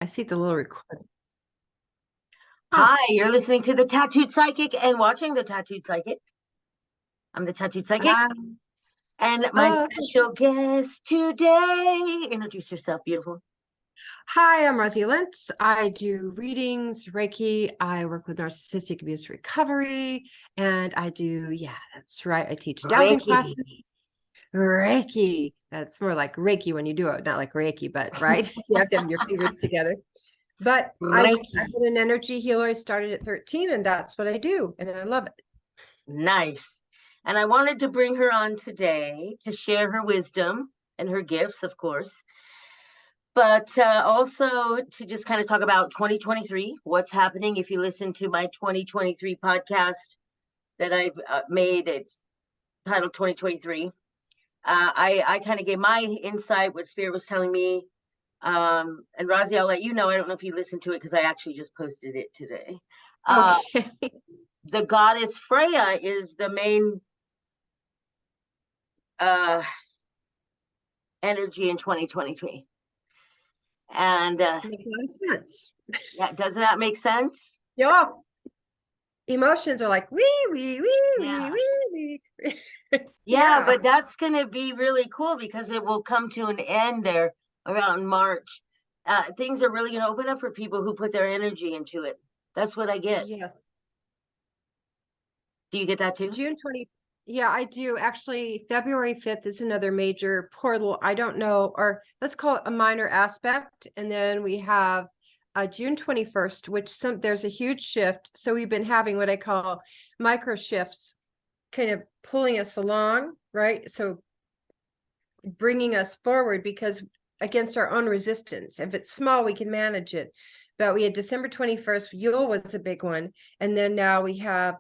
I see the little record. Oh, Hi, you're listening to the Tattooed Psychic and watching the Tattooed Psychic. I'm the Tattooed Psychic, um, and my oh, special guest today. Introduce yourself, beautiful. hi, I'm Razzi. I do readings, Reiki. I work with narcissistic abuse recovery, and yeah, that's right. I teach dowsing Reiki. classes. Reiki. That's more like Reiki when you do it, not like Reiki, but right. You have to have your fingers together. But I've Reiki. been an energy healer. I started at 13, and that's what I do, and I love it. Nice. And I wanted to bring her on today to share her wisdom and her gifts, of course, but also to just kind of talk about 2023, what's happening. If you listen to my 2023 podcast that I've made, it's titled 2023. I kind of gave my insight, what Spirit was telling me. And Razzie, I'll let you know. I don't know if you listened to it because I actually just posted it today. Uh, Okay. the goddess Freya is the main uh, energy in 2023. And Makes a lot of sense. yeah, doesn't that make sense? Yeah. Emotions are like wee wee wee wee Yeah. wee wee. Yeah, Yeah. but that's going to be really cool because it will come to an end there around March. Things are really going to open up for people who put their energy into it. That's what I get. Yes. Do you get that too? June 20. Yeah, I do. Actually, February 5th is another major portal. I don't know, or let's call it a minor aspect. And then we have June 21st, there's a huge shift. So we've been having what I call micro shifts kind of pulling us along, right? So bringing us forward because against our own resistance. If it's small, we can manage it. But we had December 21st, Yule was a big one. And then now we have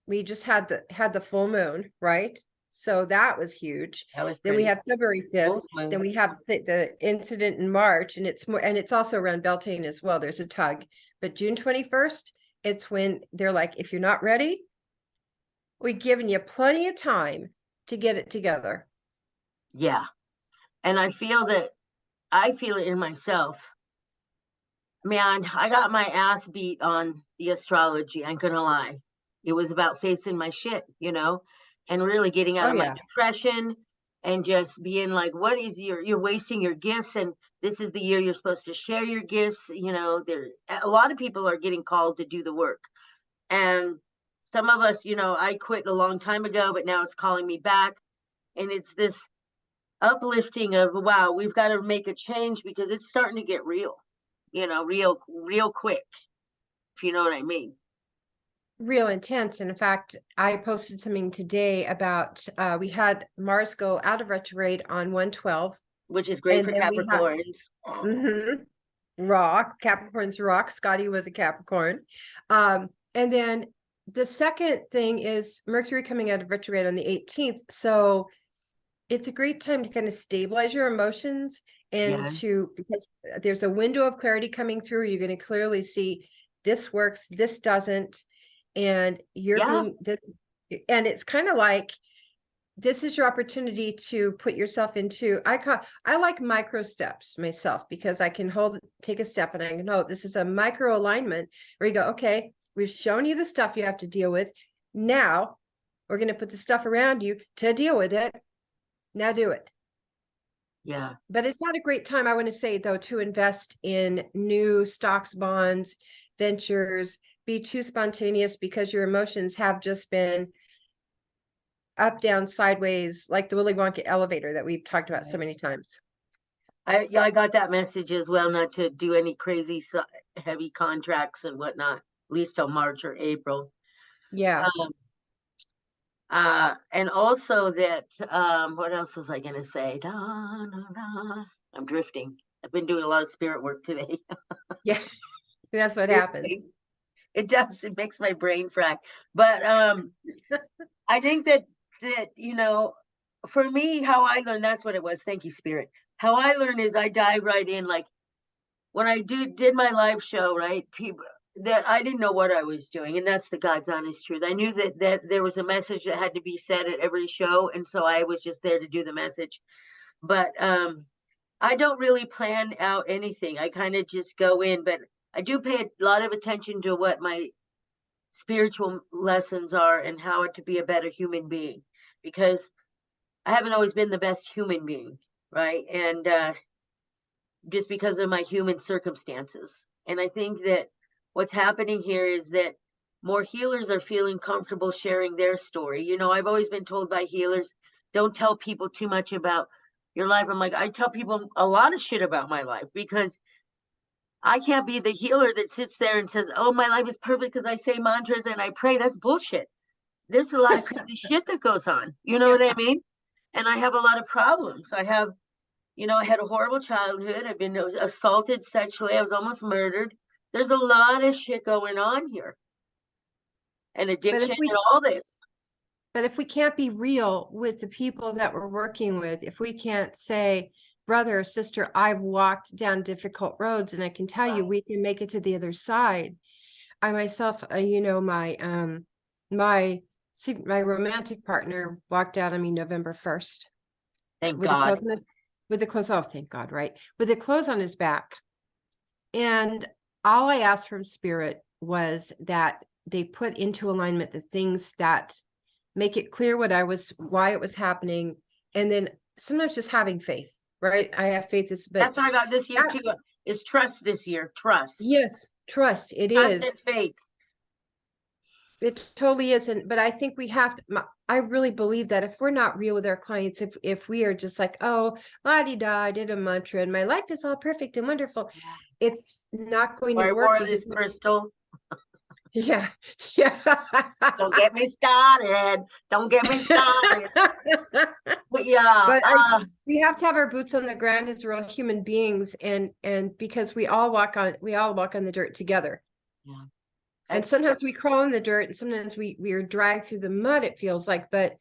we just had the full moon, right? So that was huge. That was Then we pretty. have February 5th. Full moon. Then we have the incident in March, and it's also around Beltane as well. There's a tug. But June 21st, it's when they're like, if you're not ready, we've given you plenty of time to get it together. Yeah. And I feel it in myself. Man, I got my ass beat on the astrology. I'm gonna lie. It was about facing my shit, and really getting out Oh of my yeah. depression and just being like, what is you're wasting your gifts, and this is the year you're supposed to share your gifts. There a lot of people are getting called to do the work. And some of us, I quit a long time ago, but now it's calling me back. And it's this uplifting of wow, we've got to make a change because it's starting to get real quick, if you know what I mean. Real intense. And in fact, I posted something today about we had Mars go out of retrograde on 112, Which is great and for then we have Capricorns. rock. Capricorn's rock. Scotty was a Capricorn. And then the second thing is Mercury coming out of retrograde on the 18th. So it's a great time to kind of stabilize your emotions and Yes. because there's a window of clarity coming through. You're going to clearly see this works, this doesn't, and you're Yeah. being this, and it's kind of like this is your opportunity to put yourself into, I like micro steps myself because I can take a step and I know this is a micro alignment where you go, okay, we've shown you the stuff you have to deal with. Now we're going to put the stuff around you to deal with it. Now do it. Yeah. But it's not a great time, I want to say, though, to invest in new stocks, bonds, ventures, be too spontaneous because your emotions have just been up, down, sideways, like the Willy Wonka elevator that we've talked about so many times. I got that message as well, not to do any crazy heavy contracts and whatnot, at least till March or April. Yeah. Um, and also that, what else was I going to say? Da, da, da. I'm drifting. I've been doing a lot of spirit work today. Yeah. That's what happens. Drifting. It does. It makes my brain frack. But I think that for me, how I learned, that's what it was. Thank you, Spirit. How I learned is I dive right in. Like when I did my live show, right? People that I didn't know what I was doing, and that's the God's honest truth. I knew that there was a message that had to be said at every show, and so I was just there to do the message. But I don't really plan out anything. I kind of just go in, but I do pay a lot of attention to what my spiritual lessons are and how to be a better human being, because I haven't always been the best human being, right? And just because of my human circumstances. And I think that what's happening here is that more healers are feeling comfortable sharing their story. You know, I've always been told by healers, don't tell people too much about your life. I'm like, I tell people a lot of shit about my life because I can't be the healer that sits there and says, oh, my life is perfect because I say mantras and I pray. That's bullshit. There's a lot of crazy shit that goes on. You know Yeah. what I mean? And I have a lot of problems. I had a horrible childhood. I've been assaulted sexually. I was almost murdered. There's a lot of shit going on here, and But addiction if we and all this. But if we can't be real with the people that we're working with, if we can't say, brother or sister, I've walked down difficult roads and I can tell you we can make it to the other side. I myself, my my romantic partner walked out on me November 1st Thank with the God. clothes on his, with the clothes, oh, thank God, right? With the clothes on his back. And all I asked from spirit was that they put into alignment the things that make it clear why it was happening. And then sometimes just having faith, right? I have faith, but That's what I got this year that, too. Is trust this year. Trust. yes, trust, it Trust is. and faith. It totally isn't. But I think we have to, I really believe that if we're not real with our clients, if we are just like, oh, la-di-da, I did a mantra and my life is all perfect and wonderful, it's not going to Or I work wore because this crystal. yeah, yeah. Don't get me started. Don't get me started. But yeah, But we have to have our boots on the ground as real human beings, and because we all walk on the dirt together. yeah. And That's sometimes we crawl in the dirt, and sometimes we are dragged through the mud. It feels like, but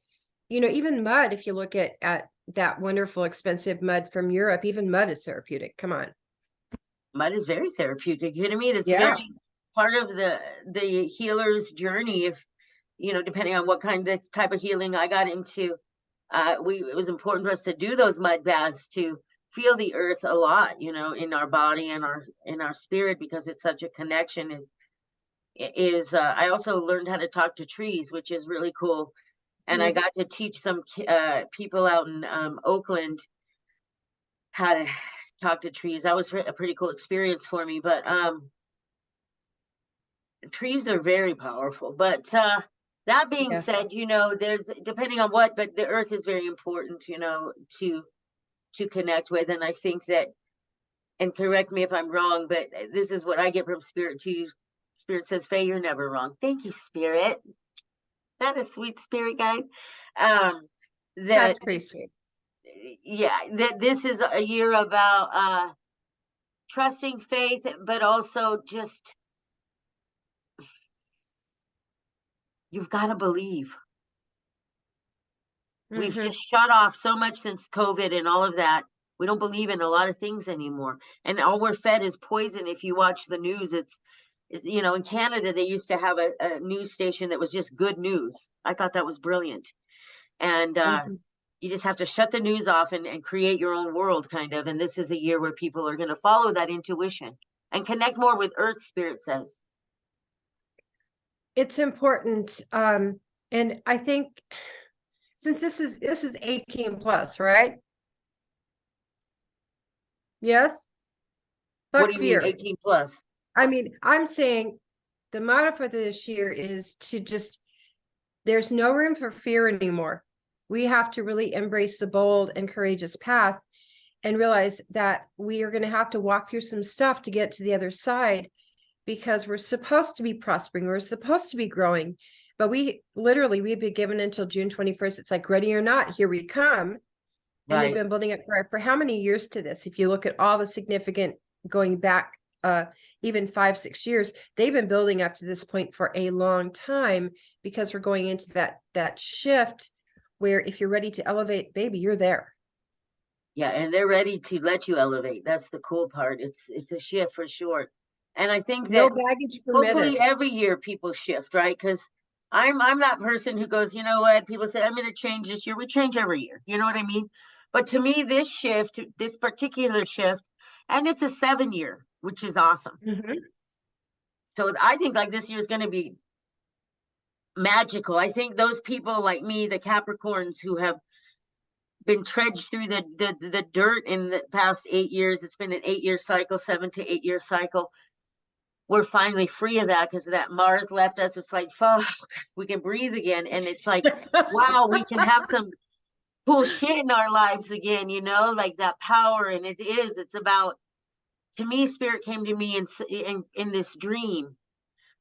even mud. If you look at that wonderful, expensive mud from Europe, even mud is therapeutic. Come on, mud is very therapeutic. You know what I mean? It's yeah. very part of the healer's journey. If depending on what kind of type of healing I got into, it was important for us to do those mud baths to feel the earth a lot, in our body and our spirit, because it's such a connection. I also learned how to talk to trees, which is really cool. And I got to teach some people out in Oakland how to talk to trees. That was a pretty cool experience for me. But trees are very powerful. But that being Yes. said, there's depending on what, but the earth is very important, to connect with. And I think that, and correct me if I'm wrong, but this is what I get from Spirit too. Spirit says, Faye, you're never wrong. Thank you, Spirit. That is sweet, Spirit guide. That That's pretty sweet. Yeah, that this is a year about trusting faith, but also just you've got to believe. We've just shut off so much since COVID and all of that. We don't believe in a lot of things anymore. And all we're fed is poison. If you watch the news, in Canada, they used to have a news station that was just good news. I thought that was brilliant. And you just have to shut the news off and create your own world, kind of. And this is a year where people are going to follow that intuition and connect more with Earth, Spirit says. It's important. And I think since this is 18 plus, right? Yes. What Fuck do you mean, fear. 18 plus? I mean, I'm saying the motto for this year is to just, there's no room for fear anymore. We have to really embrace the bold and courageous path and realize that we are going to have to walk through some stuff to get to the other side, because we're supposed to be prospering. We're supposed to be growing, but we've been given until June 21st. It's like, ready or not, here we come. And they've Right. been building up for how many years to this? If you look at all the significant going back, even 5-6 years, they've been building up to this point for a long time, because we're going into that shift where if you're ready to elevate, baby, you're there. Yeah, and they're ready to let you elevate. That's the cool part. It's a shift for sure. And I think No that baggage hopefully permitted. every year people shift, right? Because I'm that person who goes, you know what? People say I'm going to change this year. We change every year. You know what I mean? But to me, this particular shift, and it's a 7-year, which is awesome. Mhm. So I think like this year is going to be magical. I think those people like me, the Capricorns who have been trudged through the dirt in the past 8 years, it's been an 8-year cycle, 7 to 8 year cycle. We're finally free of that because that Mars left us. It's like, fuck, we can breathe again. And it's like, wow, we can have some cool shit in our lives again, like that power. And it's about, to me, spirit came to me in this dream.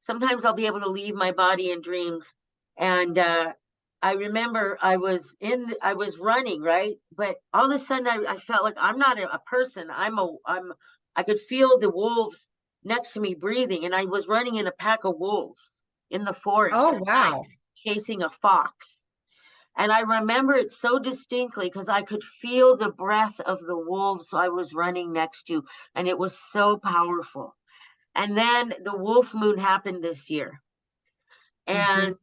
Sometimes I'll be able to leave my body in dreams. And I remember I was running, right? But all of a sudden I felt like I'm not a person. I could feel the wolves next to me breathing, and I was running in a pack of wolves in the forest Oh, at night, wow. chasing a fox. And I remember it so distinctly because I could feel the breath of the wolves I was running next to, and it was so powerful. And then the wolf moon happened this year. Mhm. And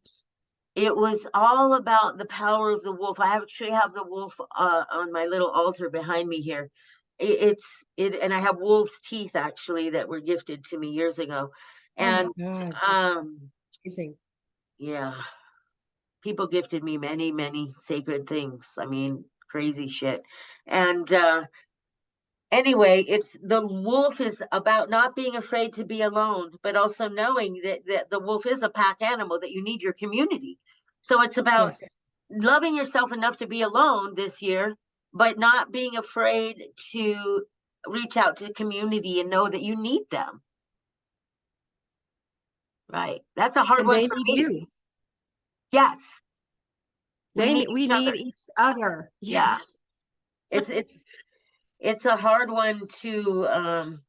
it was all about the power of the wolf. I actually have the wolf on my little altar behind me here. And I have wolf's teeth actually that were gifted to me years ago. Oh my And God. um, Amazing. yeah, people gifted me many, many sacred things. I mean, crazy shit. And anyway, it's the wolf is about not being afraid to be alone, but also knowing that the wolf is a pack animal, that you need your community. So it's about Yes. loving yourself enough to be alone this year, but not being afraid to reach out to the community and know that you need them. Right. That's a hard And one they for need me. you. Yes. We need We each need other. each other. Yeah. Yes. It's a hard one to and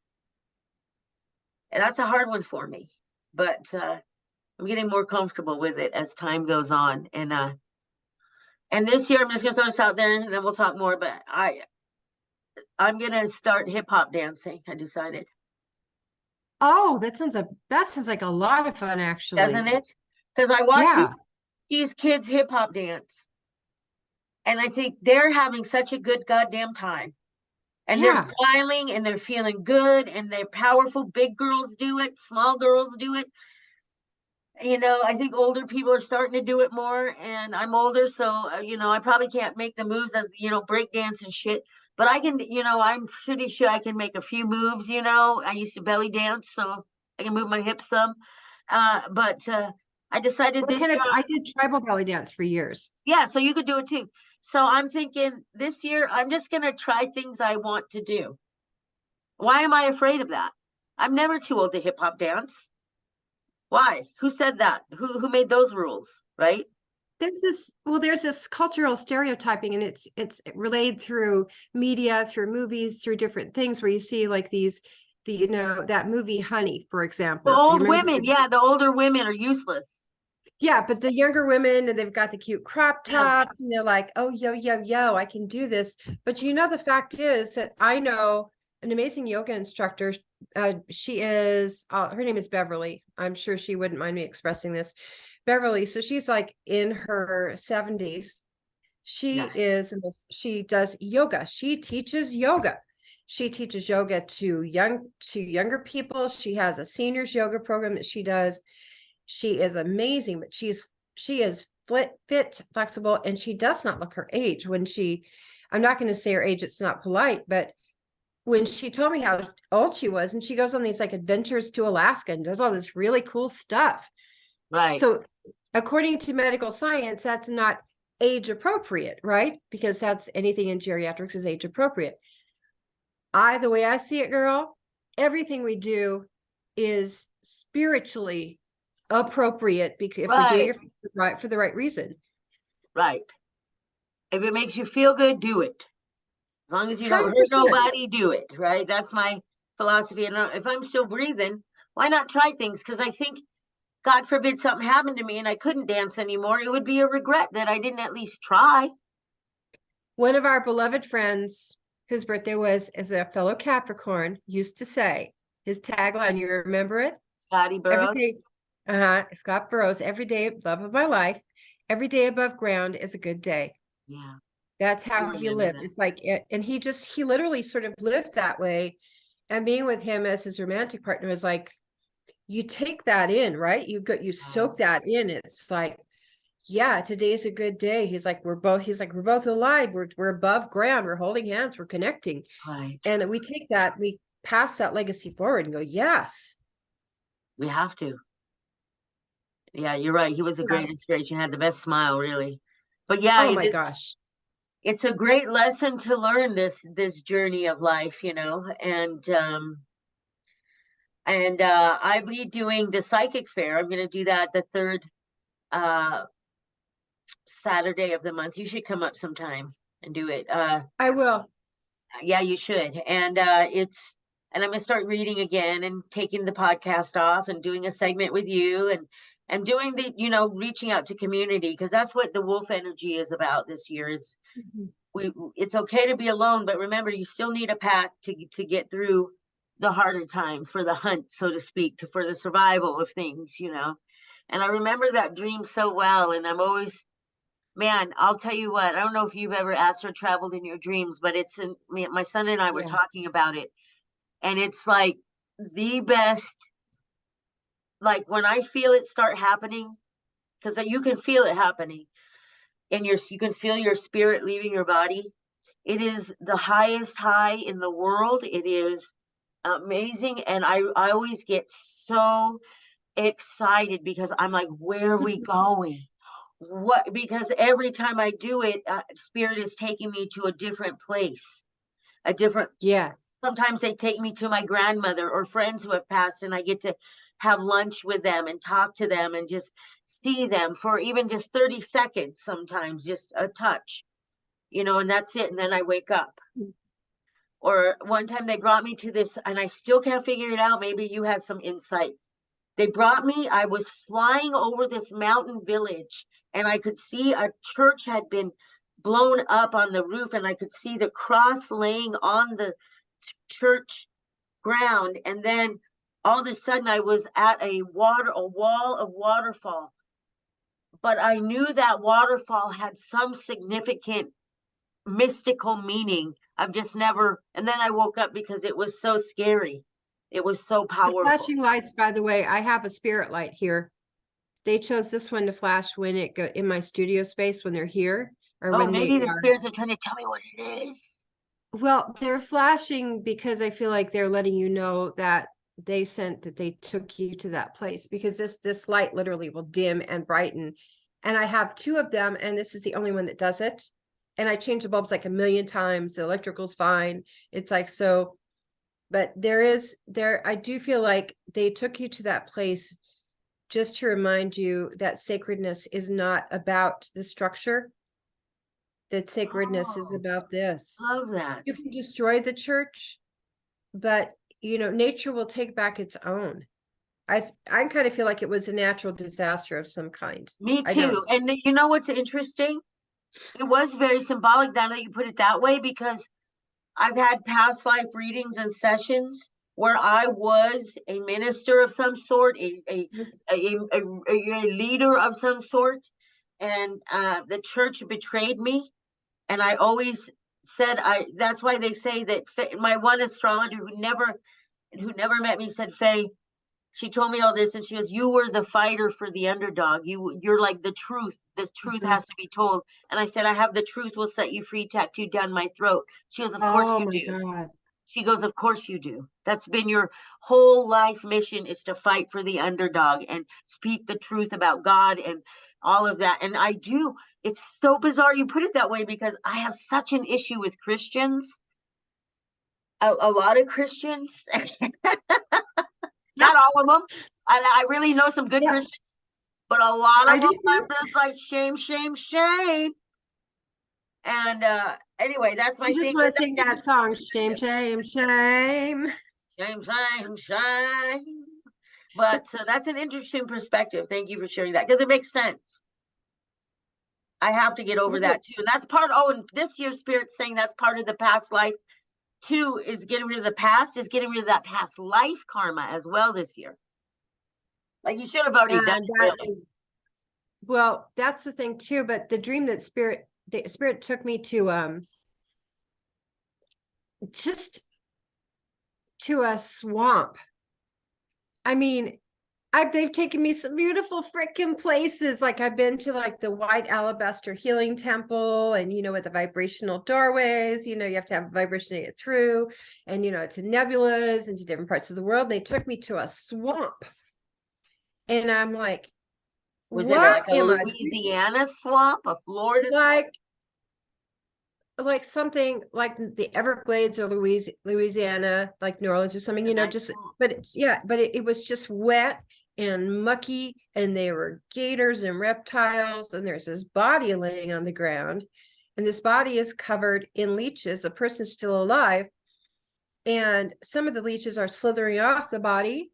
that's a hard one for me. But I'm getting more comfortable with it as time goes on. And this year I'm just gonna throw this out there and then we'll talk more. But I'm gonna start hip hop dancing, I decided. Oh, that sounds like a lot of fun, Doesn't actually. it? Because I watch Yeah. these kids hip hop dance and I think they're having such a good goddamn time. And they're Yeah. smiling and they're feeling good and they're powerful. Big girls do it, small girls do it. I think older people are starting to do it more, and I'm older, so I probably can't make the moves as break dance and shit. But I can, I'm pretty sure I can make a few moves. I used to belly dance, so I can move my hips some. But I decided What this kind of, year, I did tribal belly dance for years. yeah, so you could do it too. So I'm thinking this year I'm just gonna try things I want to do. Why am I afraid of that? I'm never too old to hip hop dance. Why? Who said that? Who made those rules, right? There's this cultural stereotyping, and it's relayed through media, through movies, through different things where you see like that movie Honey, for The example. You old remember? women, yeah, the older women are useless. Yeah, but the younger women, and they've got the cute crop Yeah. tops, and they're like, oh, yo, I can do this. But the fact is that I know an amazing yoga instructor. Her name is Beverly. I'm sure she wouldn't mind me expressing this. Beverly. So she's like in her 70s. Nice. She does yoga. She teaches yoga. She teaches yoga to younger people. She has a seniors yoga program that she does. She is amazing, but she is fit, flexible, and she does not look her age. I'm not going to say her age, it's not polite, but when she told me how old she was, and she goes on these like adventures to Alaska and does all this really cool stuff. Right. So according to medical science, that's not age appropriate, right? Because that's anything in geriatrics is age appropriate. The way I see it, girl, everything we do is spiritually appropriate because if we're doing Right. it for the right reason. Right. If it makes you feel good, do it. As long as you don't hurt 100%. nobody, do it. Right. That's my philosophy. And if I'm still breathing, why not try things? Because I think, God forbid, something happened to me and I couldn't dance anymore. It would be a regret that I didn't at least try. One of our beloved friends, whose birthday was as a fellow Capricorn, used to say his tagline, you remember it? Scotty Every Burroughs. day, Scott Burrows, every day, love of my life, every day above ground is a good day. Yeah. That's I how he remember lived. that. It's like, and he literally sort of lived that way. And being with him as his romantic partner is like, you take that in, right? You soak Yes. that in. It's like, yeah, today's a good day. He's like, we're both alive. We're above ground. We're holding hands. We're connecting. Right. And we take that, we pass that legacy forward and go, yes. We have to. Yeah, you're right. He was a Yeah. great inspiration. Had the best smile, really. But yeah, Oh it my is. gosh. It's a great lesson to learn this journey of life, and I'll be doing the psychic fair. I'm going to do that the third uh Saturday of the month. You should come up sometime and do it. I will. Yeah, you should. And I'm gonna start reading again and taking the podcast off and doing a segment with you and doing reaching out to community, because that's what the wolf energy is about this year. Is Mhm. it's okay to be alone, but remember, you still need a pack to get through the harder times, for the hunt, so to speak, for the survival of things. And I remember that dream so well, and I'm always, man, I'll tell you what, I don't know if you've ever asked or traveled in your dreams, but my son and I were Yeah. talking about it, and it's like the best, like when I feel it start happening, because you can feel it happening, and you can feel your spirit leaving your body. It is the highest high in the world. It is amazing, and I always get so excited because I'm like, where are we going? What? Because every time I do it, spirit is taking me to a different place, a different. Yes. Sometimes they take me to my grandmother or friends who have passed, and I get to have lunch with them and talk to them and just see them for even just 30 seconds, sometimes just a touch, and that's it. And then I wake up. Or one time they brought me to this, and I still can't figure it out. Maybe you have some insight. They brought me, I was flying over this mountain village, and I could see a church had been blown up on the roof, and I could see the cross laying on the church ground. And then all of a sudden I was at a wall of waterfall. But I knew that waterfall had some significant mystical meaning. I've just never, and then I woke up because it was so scary. It was so The powerful. flashing lights, by the way, I have a spirit light here. They chose this one to flash when it go in my studio space when they're here or Oh, when they maybe the are. spirits are trying to tell me what it is. Well, they're flashing because I feel like they're letting you know that they took you to that place, because this light literally will dim and brighten. And I have two of them, and this is the only one that does it. And I change the bulbs like a million times. The electrical's fine. It's like so, but I do feel like they took you to that place just to remind you that sacredness is not about the structure, that sacredness is Oh, about this. love that. You can destroy the church, but nature will take back its own. I kind of feel like it was a natural disaster of some kind. Me I don't too. And you know what's interesting? It was very symbolic now that you put it that way, because I've had past life readings and sessions where I was a minister of some sort, a leader of some sort, and the church betrayed me. And I always said, that's why they say that my one astrologer who never met me said, Faye, she told me all this, and she goes, you were the fighter for the underdog. You're like the truth Mhm. has to be told. And I said, I have the truth will set you free tattooed down my throat. She goes, of course Oh you my do. God. She goes, of course you do. That's been your whole life mission, is to fight for the underdog and speak the truth about God and all of that. And I do. It's so bizarre you put it that way, because I have such an issue with Christians, a lot of Christians, not all of them. I really know some good Yeah, Christians, but a lot I of do them, too. I'm just like, shame, shame, shame. And anyway, that's my You just thing want with to sing that. that song, shame, shame, shame. Shame, shame, shame. But that's an interesting perspective. Thank you for sharing that, because it makes sense. I have to get over Well, that too. And that's part, oh, and this year's spirit's saying that's part of the past life too, is getting rid of the past, is getting rid of that past life karma as well this year. Like you should have already done and it, that really. is, well, that's the thing too, but the dream that spirit the spirit took me to just to a swamp. I mean, they've taken me some beautiful freaking places. Like I've been to like the white alabaster healing temple, and with the vibrational doorways, you have to have vibration to get through, and to nebulas and to different parts of the world. They took me to a swamp, and I'm like, Was it what like a am I Louisiana swamp, a Florida swamp? Like something like the Everglades or Louisiana, like New Orleans or something, A nice just, swamp. but it was just wet and mucky, and there were gators and reptiles, and there's this body laying on the ground, and this body is covered in leeches. A person's still alive, and some of the leeches are slithering off the body,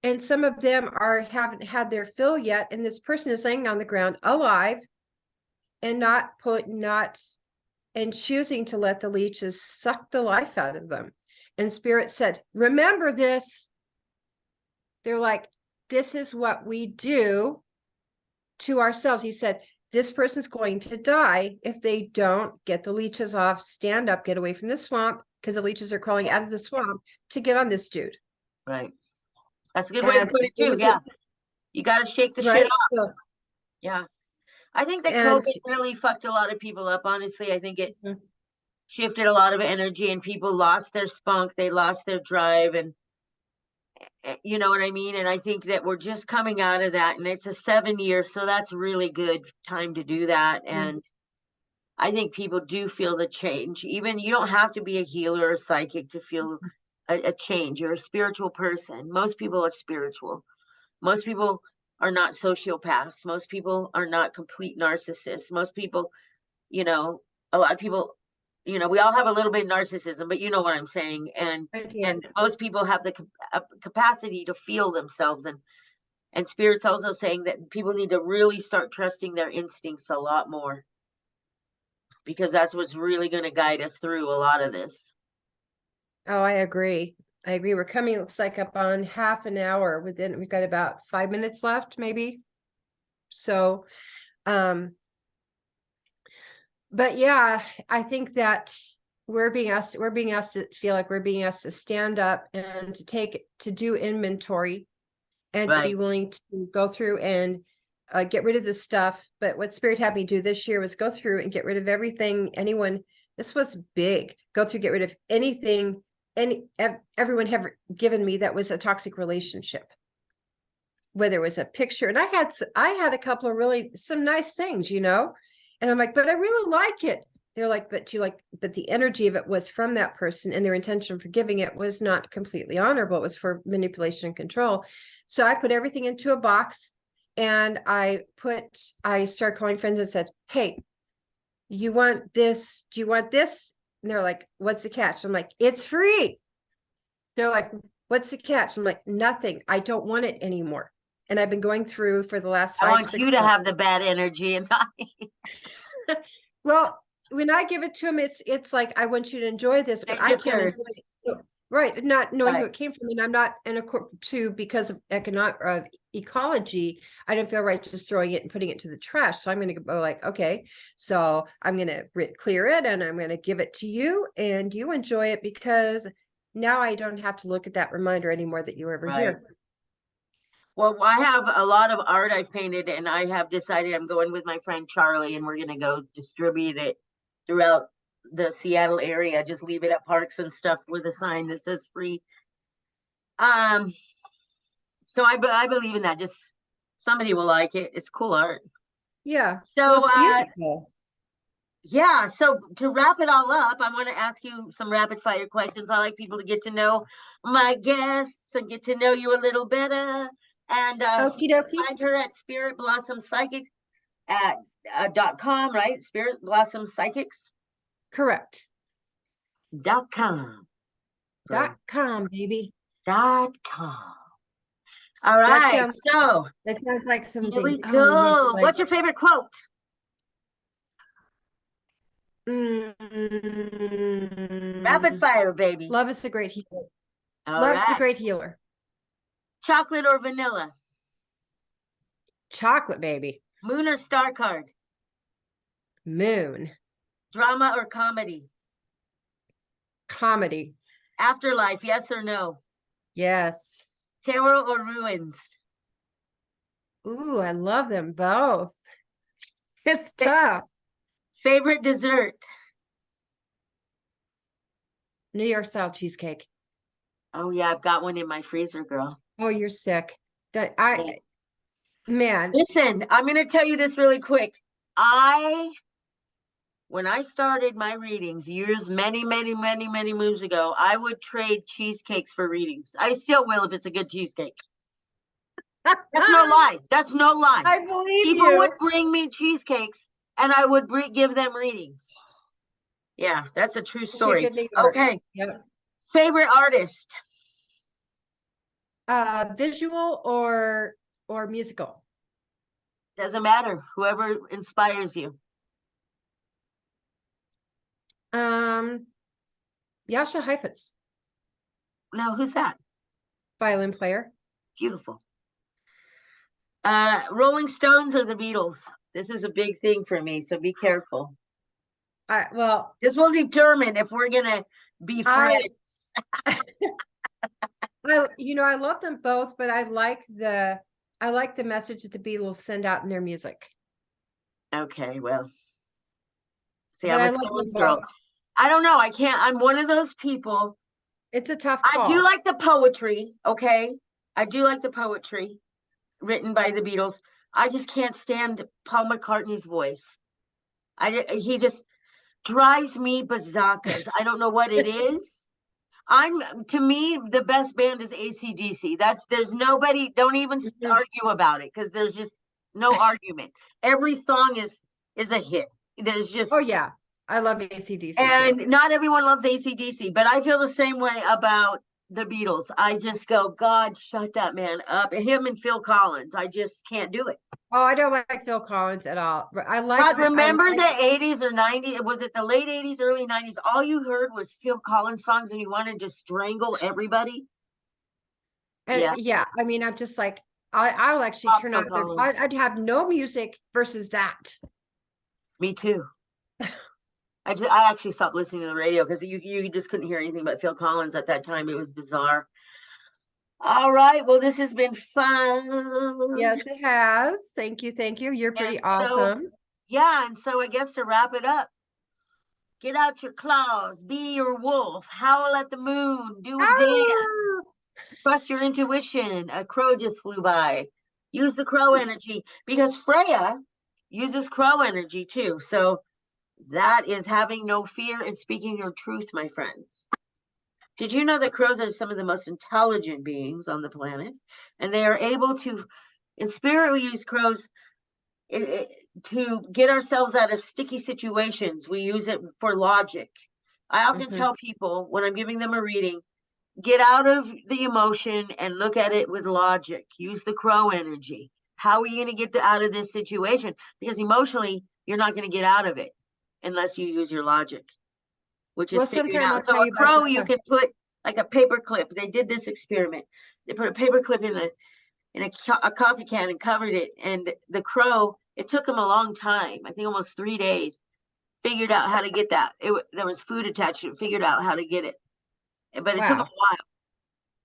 and some of them haven't had their fill yet, and this person is laying on the ground alive and not and choosing to let the leeches suck the life out of them. And Spirit said, remember this. They're like, this is what we do to ourselves. He said, this person's going to die if they don't get the leeches off, stand up, get away from the swamp, because the leeches are crawling out of the swamp to get on this dude. Right. That's a good way to put it too. Yeah. You got to shake the shit off. Yeah. I think that COVID really fucked a lot of people up. Honestly, I think it shifted a lot of energy, and people lost their spunk. They lost their drive, and you know what I mean? And I think that we're just coming out of that, and it's a 7 years. So that's really good time to do that. And I think people do feel the change. Even you don't have to be a healer or a psychic to feel a change. You're a spiritual person. Most people are spiritual. Most people are not sociopaths. Most people are not complete narcissists. Most people, a lot of people, we all have a little bit of narcissism, but you know what I'm saying. And most people have the capacity to feel themselves. And Spirit's also saying that people need to really start trusting their instincts a lot more, because that's what's really going to guide us through a lot of this. Oh, I agree. We're coming, looks like, up on half an hour. We've got about 5 minutes left, maybe. So, but yeah, I think that we're being asked to feel like we're being asked to stand up and to do inventory, and to be willing to go through and get rid of this stuff. But what Spirit had me do this year was go through and get rid of everything. This was big. Go through, get rid of anything everyone have given me that was a toxic relationship, whether it was a picture. And I had a couple of some nice things, and I'm like, but I really like it. They're like, but the energy of it was from that person, and their intention for giving it was not completely honorable. It was for manipulation and control. So I put everything into a box, and I started calling friends and said, hey, you want this? Do you want this? And they're like, what's the catch? I'm like, it's free. They're like, what's the catch? I'm like, nothing. I don't want it anymore. And I've been going through for the last 5 I want you to have the bad energy and not me. Well, when I give it to them, it's like, I want you to enjoy this, but I can't enjoy it. Right. Not knowing who it came from. And I'm not in because of ecology, I don't feel right just throwing it and putting it to the trash. So I'm going to go like, okay, so I'm going to clear it, and I'm going to give it to you, and you enjoy it, because now I don't have to look at that reminder anymore that you were ever here. Well, I have a lot of art I've painted, and I have decided I'm going with my friend Charlie, and we're going to go distribute it throughout the Seattle area. Just leave it at parks and stuff with a sign that says free. So I believe in that. Just somebody will like it. It's cool art. Yeah. So it's beautiful. Yeah. So to wrap it all up, I want to ask you some rapid fire questions. I like people to get to know my guests and get to know you a little better. And Okie dokie. Find her at Spirit Blossom Psychic at .com, right? Spirit Blossom Psychics. Correct. .com. .com, baby. .com. All right. That sounds like something. Here we go. What's your favorite quote? Rapid fire, baby. Love is a great healer. Love is a great healer. Chocolate or vanilla? Chocolate, baby. Moon or star card? Moon. Drama or comedy? Comedy. Afterlife, yes or no? Yes. Tarot or ruins? Ooh, I love them both. It's Fa- tough. Favorite dessert? New York style cheesecake. Oh yeah, I've got one in my freezer, girl. Oh, you're sick. That Yeah. man, Listen, I'm going to tell you this really quick. When I started my readings years, many moons ago, I would trade cheesecakes for readings. I still will if it's a good cheesecake. That's no lie. That's no lie. I believe People would you. bring me cheesecakes and I would give them readings. Yeah, that's a true Especially a story. good New York. Okay. Yep. Favorite artist? Visual or musical. Doesn't matter. Whoever inspires you. Yasha Heifetz, Now, who's that? violin player. Beautiful. Rolling Stones or the Beatles? This is a big thing for me, so be careful. Well, This will determine if we're gonna be friends. I love them both, but I like the message that the Beatles send out in their music. Okay, well, see, But I'm I a love them Stones girl. both. I don't know. I can't. I'm one of those people. It's a tough I do call. like the poetry. Okay, I do like the poetry written by the Beatles. I just can't stand Paul McCartney's voice. He just drives me bazookas. I don't know what it is. To me, the best band is AC/DC. There's nobody, don't even Mhm. argue about it because there's just no argument. Every song is a hit. There's just, Oh yeah, I love AC/DC too. and not everyone loves AC/DC, but I feel the same way about the Beatles. I just go, God, shut that man up. Him and Phil Collins. I just can't do it. Oh, I don't like Phil Collins at all. But But remember the 80s or 90s? Was it the late 80s, early 90s? All you heard was Phil Collins songs and you wanted to strangle everybody. and Yeah, yeah, I mean, I'm just like, I'll actually love turn Phil on Collins. I'd have no music versus that. Me too. I actually stopped listening to the radio because you just couldn't hear anything but Phil Collins at that time. It was bizarre. All right. Well, this has been fun. Yes, it has. Thank you, thank you. You're pretty And so, awesome. yeah, and so I guess to wrap it up, get out your claws, be your wolf, howl at the moon, do a dance, Ah! trust your intuition. A crow just flew by. Use the crow energy because Freya uses crow energy too. So that is having no fear and speaking your truth, my friends. Did you know that crows are some of the most intelligent beings on the planet? And they are able to, in spirit, we use crows to get ourselves out of sticky situations. We use it for logic. I often Mhm. tell people when I'm giving them a reading, get out of the emotion and look at it with logic. Use the crow energy. How are you going to get out of this situation? Because emotionally, you're not going to get out of it unless you use your logic, which is Well, figuring sometime out. I'll So tell a you about crow, this you one. can put like a paper clip. They did this experiment. They put a paper clip in a coffee can and covered it. And the crow, it took him a long time. I think almost 3 days. Figured out how to get that. There was food attached to it. Figured out how to get it, but it took him Wow. a while.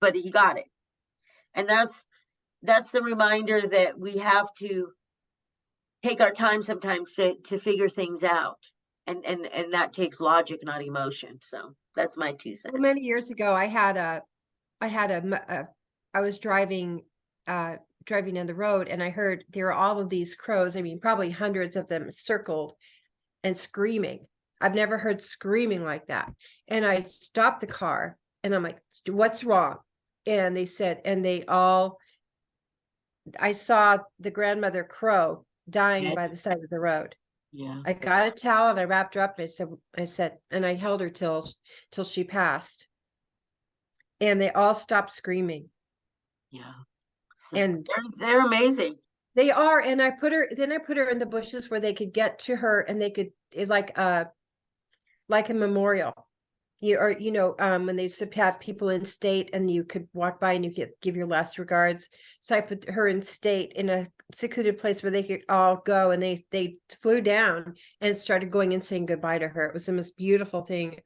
But he got it, and that's the reminder that we have to take our time sometimes to figure things out, and that takes logic, not emotion. So that's my 2 cents. Well, many years ago, I had I was driving down the road and I heard there are all of these crows. I mean, probably hundreds of them circled and screaming. I've never heard screaming like that. And I stopped the car and I'm like, what's wrong? And they said, I saw the grandmother crow dying Yeah. by the side of the road. Yeah. I got a towel and I wrapped her up and I said, and I held her till she passed. And they all stopped screaming. Yeah. So And they're amazing. they are. And I put her in the bushes where they could get to her and they could like a memorial. When they have people in state and you could walk by and you could give your last regards. So I put her in state in a secluded place where they could all go, and they flew down and started going and saying goodbye to her. It was the most beautiful thing.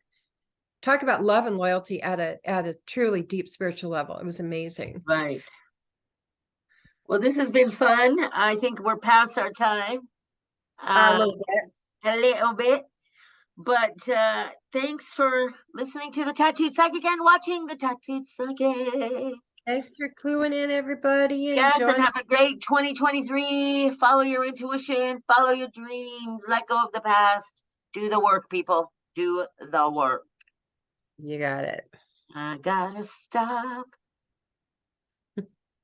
Talk about love and loyalty at a truly deep spiritual level. It was amazing. Right. Well, this has been fun. I think we're past our time. A little bit. A little bit. But thanks for listening to the Tattooed Psychic and watching the Tattooed Psychic. Thanks for cluing in, everybody. And Yes, and joining. have a great 2023. Follow your intuition, follow your dreams, let go of the past. Do the work, people. Do the work. You got it. I gotta stop